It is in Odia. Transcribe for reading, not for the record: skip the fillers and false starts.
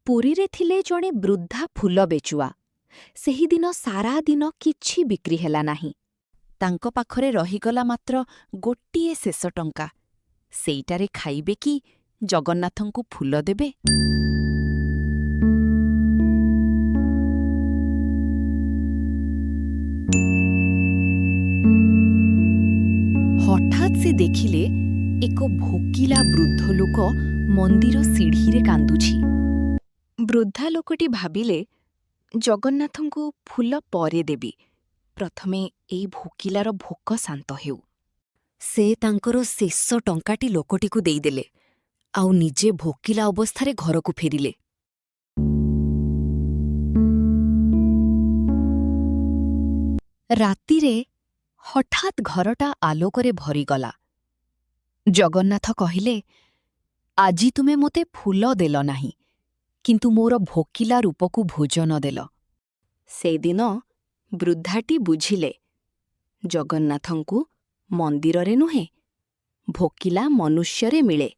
ପୁରୀରେ ଥିଲେ ଜଣେ ବୃଦ୍ଧା ଫୁଲ ବେଚୁଆ। ସେହିଦିନ ସାରା ଦିନ କିଛି ବିକ୍ରି ହେଲା ନାହିଁ। ତାଙ୍କ ପାଖରେ ରହିଗଲା ମାତ୍ର ଗୋଟିଏ ଶେଷ ଟଙ୍କା। ସେଇଟାରେ ଖାଇବେ କି ଜଗନ୍ନାଥଙ୍କୁ ଫୁଲ ଦେବେ? ହଠାତ୍ ସେ ଦେଖିଲେ ଏକ ଭୋକିଲା ବୃଦ୍ଧ ଲୋକ ମନ୍ଦିର ସିଢ଼ିରେ କାନ୍ଦୁଛି। ବୃଦ୍ଧା ଲୋକଟି ଭାବିଲେ, ଜଗନ୍ନାଥଙ୍କୁ ଫୁଲ ପରେ ଦେବି, ପ୍ରଥମେ ଏଇ ଭୋକିଲାର ଭୋକ ଶାନ୍ତ ହେଉ। ସେ ତାଙ୍କର ଶେଷ ଟଙ୍କାଟି ଲୋକଟିକୁ ଦେଇଦେଲେ, ଆଉ ନିଜେ ଭୋକିଲା ଅବସ୍ଥାରେ ଘରକୁ ଫେରିଲେ। ରାତିରେ ହଠାତ୍ ଘରଟା ଆଲୋକରେ ଭରିଗଲା। ଜଗନ୍ନାଥ କହିଲେ, ଆଜି ତୁମେ ମୋତେ ଫୁଲ ଦେଲ ନାହିଁ, କିନ୍ତୁ ମୋର ଭୋକିଲା ରୂପକୁ ଭୋଜନ ଦେଲ। ସେଦିନ ବୃଦ୍ଧାଟି ବୁଝିଲେ, ଜଗନ୍ନାଥଙ୍କୁ ମନ୍ଦିରରେ ନୁହେଁ, ଭୋକିଲା ମନୁଷ୍ୟରେ ମିଳେ।